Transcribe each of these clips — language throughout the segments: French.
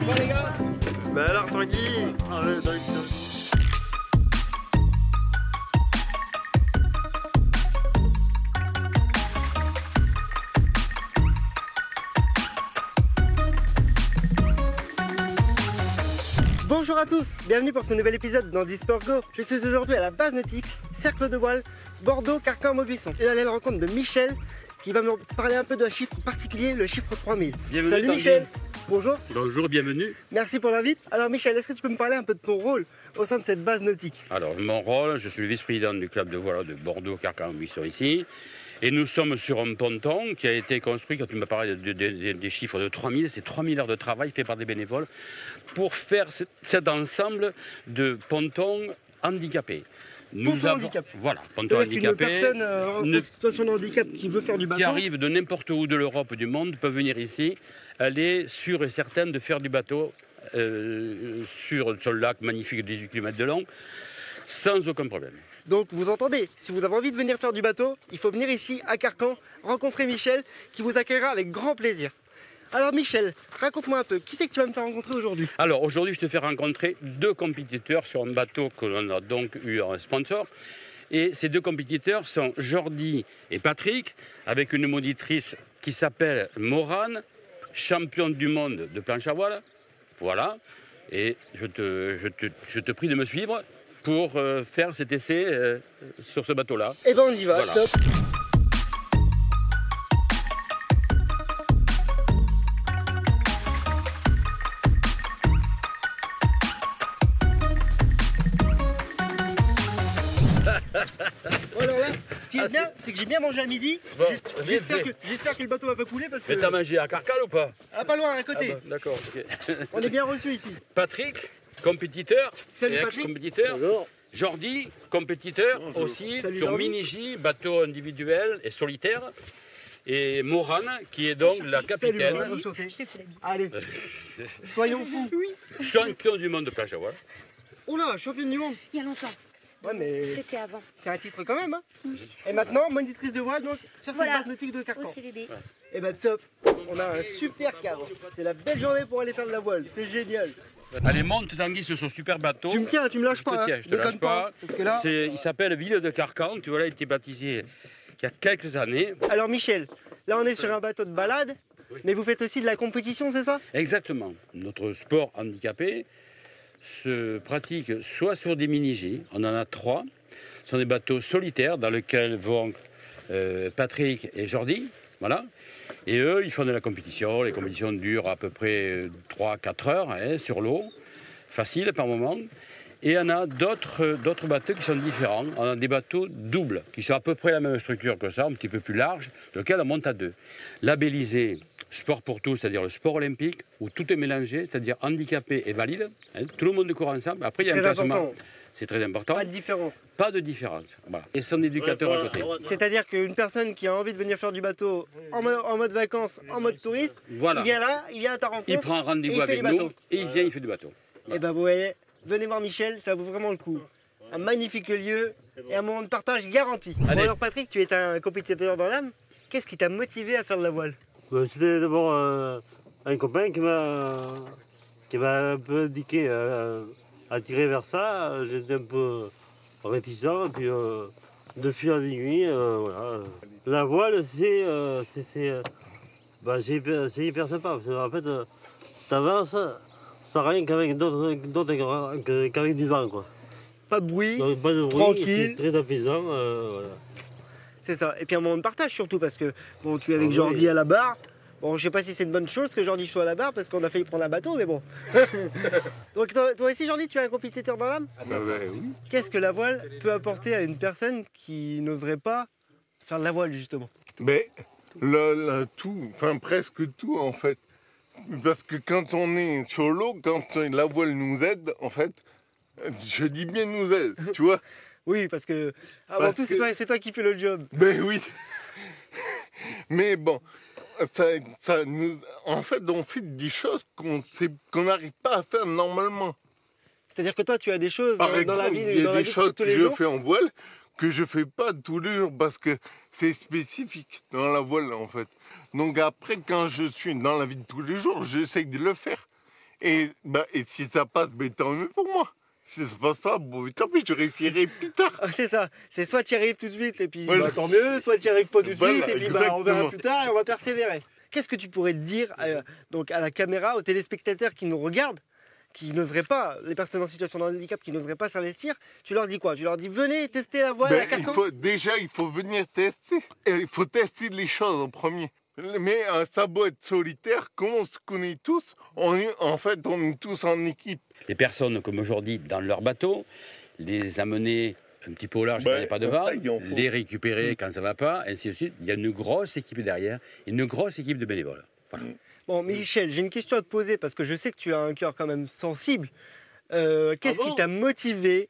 Bon les gars. Bah alors Tanguy. Allez, Tanguy. Bonjour à tous, bienvenue pour ce nouvel épisode dans Sport Go. Je suis aujourd'hui à la base nautique, cercle de voile, Bordeaux, Carcan, Maubuisson. Et allez à la rencontre de Michel qui va me parler un peu d'un chiffre particulier, le chiffre 3000. Bienvenue, Salut Tanguy. Michel. Bonjour. Bonjour, bienvenue. Merci pour l'invite. Alors Michel, est-ce que tu peux me parler un peu de ton rôle au sein de cette base nautique? Alors, mon rôle, je suis le vice-président du club de voile de Bordeaux, Carcan, Maubuisson ici. Et nous sommes sur un ponton qui a été construit, quand tu m'as parlé des chiffres de 3000, c'est 3000 heures de travail fait par des bénévoles pour faire cet ensemble de pontons handicapés. Ponton handicapé. Voilà, ponton handicapé. Une personne en situation de handicap qui veut faire du bateau. Qui arrive de n'importe où de l'Europe, du monde, peut venir ici. Elle est sûre et certaine de faire du bateau sur le lac magnifique de 18 km de long, sans aucun problème. Donc vous entendez, si vous avez envie de venir faire du bateau, il faut venir ici à Carcan, rencontrer Michel qui vous accueillera avec grand plaisir. Alors Michel, raconte-moi un peu, qui c'est que tu vas me faire rencontrer aujourd'hui? Alors aujourd'hui je te fais rencontrer deux compétiteurs sur un bateau que l'on a donc eu un sponsor. Et ces deux compétiteurs sont Jordi et Patrick, avec une monitrice qui s'appelle Morane, championne du monde de planche à voile. Voilà, et je te prie de me suivre pour faire cet essai sur ce bateau-là. Eh ben on y va, Voilà. Top. Alors là, ce qui est bien, c'est que j'ai bien mangé à midi. Bon, J'espère que le bateau va pas couler parce que... Mais t'as mangé à Carcal ou pas? Ah, pas loin, à côté. Ah bah, d'accord, ok. On est bien reçus ici. Patrick, compétiteur. Salut, et Patrick. ex-compétiteur. Bonjour. Jordi, compétiteur aussi Salut, sur Jordi. mini-J, bateau individuel et solitaire. Et Morane, qui est donc la Salut, capitaine, Morane, enchanté. Je te fais la bise. Allez, soyons fous. champion du monde de planche à voile. Oh là, championne du monde. Il y a longtemps. Ouais, mais C'était avant. c'est un titre quand même. Hein. Et maintenant, monitrice de voile, donc, sur Voilà. cette base nautique de Carcan. Au CVB. Et bah top, on a un super cadre. C'est la belle journée pour aller faire de la voile, c'est génial. Allez, monte Tanguy sur son super bateau. Tu me tiens, tu me lâches Je te pas. tiens, je te lâche déconne pas. Parce que là... Il s'appelle Ville de Carcan. Tu vois là, il a été baptisé il y a quelques années. Alors Michel, là on est sur un bateau de balade, mais vous faites aussi de la compétition, c'est ça? Exactement. Notre sport handicapé se pratique soit sur des mini-J, on en a 3. Ce sont des bateaux solitaires dans lesquels vont Patrick et Jordi. Voilà. Et eux, ils font de la compétition. Les compétitions durent à peu près 3-4 heures hein, sur l'eau, facile par moment. Et on a d'autres bateaux qui sont différents. On a des bateaux doubles, qui sont à peu près la même structure que ça, un petit peu plus larges, sur lesquels on monte à 2. Labellisé sport pour tous, c'est-à-dire le sport olympique, où tout est mélangé, c'est-à-dire handicapé et valide. Hein, tout le monde court ensemble. Après, il y a un Très classement. important. C'est très important. Pas de différence. Pas de différence. Voilà. Et son éducateur à côté. C'est-à-dire qu'une personne qui a envie de venir faire du bateau en mode vacances, en mode touriste, Voilà. il vient là, il vient à ta rencontre. Il prend et rendez-vous il fait avec du nous bateau. et il vient, il fait du bateau. Et ben vous voyez, venez voir Michel, ça vaut vraiment le coup. Un magnifique lieu et un moment de partage garanti. Bon Allez. alors Patrick, tu es un compétiteur dans l'âme. Qu'est-ce qui t'a motivé à faire de la voile? C'était d'abord un copain qui m'a un peu indiqué, attiré vers ça. J'étais un peu réticent, et puis de fil en aiguille, voilà. La voile, c'est hyper sympa. Parce qu'en fait, t'avances sans rien qu'avec qu'avec du vent, quoi. Pas de bruit, Donc pas de bruit, tranquille. c'est très apaisant, voilà. C'est ça. Et puis un moment de partage surtout parce que bon, tu es avec Ah oui. Jordi à la barre. Bon, je sais pas si c'est une bonne chose que Jordi soit à la barre parce qu'on a failli prendre un bateau, mais bon. Donc toi aussi Jordi, tu es un compétiteur dans l'âme. Oui. Qu'est-ce que la voile peut apporter à une personne qui n'oserait pas faire de la voile justement? Mais tout, enfin presque tout en fait. Parce que quand on est sur l'eau, quand la voile nous aide, en fait, je dis bien nous aide, tu vois. Oui, parce que avant Parce tout, que- c'est toi qui fais le job. Ben oui. Mais bon, ça nous, en fait, on fait des choses qu'on n'arrive pas à faire normalement. C'est-à-dire que toi, tu as des choses Par dans la exemple, vie, il y dans a la des vie de choses tous que les je jours. fais en voile que je fais pas tous les jours parce que c'est spécifique dans la voile en fait. Donc après, quand je suis dans la vie de tous les jours, j'essaye de le faire. Et si ça passe, tant mieux pour moi. Si ça passe pas, bon, tant pis, je réussirai plus tard. Ah, c'est ça, c'est soit tu y arrives tout de suite et puis Voilà. tant mieux, soit tu y arrives pas tout de Voilà, suite et puis on exactement. verra plus tard et on va persévérer. Qu'est-ce que tu pourrais dire donc à la caméra, aux téléspectateurs qui nous regardent, qui n'oseraient pas, les personnes en situation de handicap qui n'oseraient pas s'investir, tu leur dis quoi? Tu leur dis venez tester la voile à Carcan? Il faut venir tester. Et il faut tester les choses en premier. Mais ça doit être solitaire, comme on se connaît tous, on est tous en équipe. Les personnes, comme aujourd'hui, dans leur bateau, les amener un petit peu au large quand il n'y a pas de vent, ça, il en faut. les récupérer quand ça ne va pas, ainsi de suite. Il y a une grosse équipe derrière, une grosse équipe de bénévoles. Voilà. Bon Michel, j'ai une question à te poser parce que je sais que tu as un cœur quand même sensible. Qu'est-ce qui t'a motivé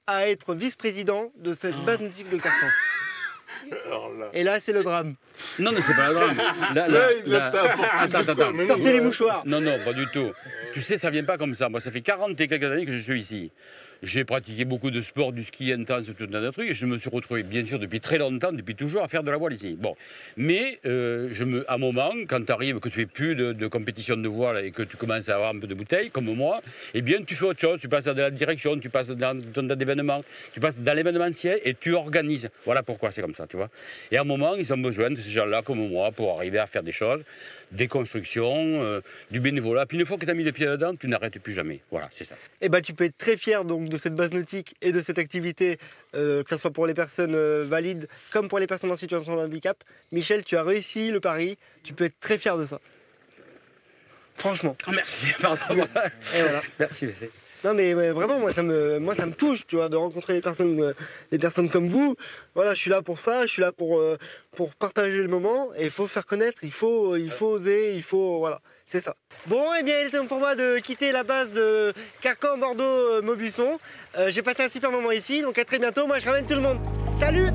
à être vice-président de cette base nautique de Carcan? Alors là, Et là c'est le drame. Non, mais c'est pas grave. Attends. Mais Sortez les mouchoirs. Non, pas du tout. Tu sais, ça vient pas comme ça. Moi, ça fait 40 et quelques années que je suis ici. J'ai pratiqué beaucoup de sport, du ski intense, tout un tas de trucs. Et je me suis retrouvé, bien sûr, depuis très longtemps, depuis toujours, à faire de la voile ici. Bon. Mais, à un moment, quand tu arrives, que tu fais plus de compétition de voile et que tu commences à avoir un peu de bouteille, comme moi, eh bien, tu fais autre chose. Tu passes dans la direction, tu passes dans l'événement, tu passes dans l'événementiel et tu organises. Voilà pourquoi c'est comme ça, tu vois. Et à un moment, ils ont besoin de ces gens-là, comme moi, pour arriver à faire des choses, des constructions, du bénévolat. Puis une fois que tu as mis le pied dedans, tu n'arrêtes plus jamais. Voilà, c'est ça. Et tu peux être très fier donc de cette base nautique et de cette activité, que ce soit pour les personnes valides comme pour les personnes en situation de handicap. Michel, tu as réussi le pari, tu peux être très fier de ça. Franchement. Oh, merci, pardon. Et voilà. Merci. Non mais vraiment, moi ça me touche, tu vois, de rencontrer des personnes comme vous. Voilà, je suis là pour ça, je suis là pour partager le moment. Et il faut faire connaître, il faut oser, voilà, c'est ça. Bon, et bien il est temps pour moi de quitter la base de Carcan, Bordeaux, Maubuisson. J'ai passé un super moment ici, donc à très bientôt. Moi je ramène tout le monde. Salut!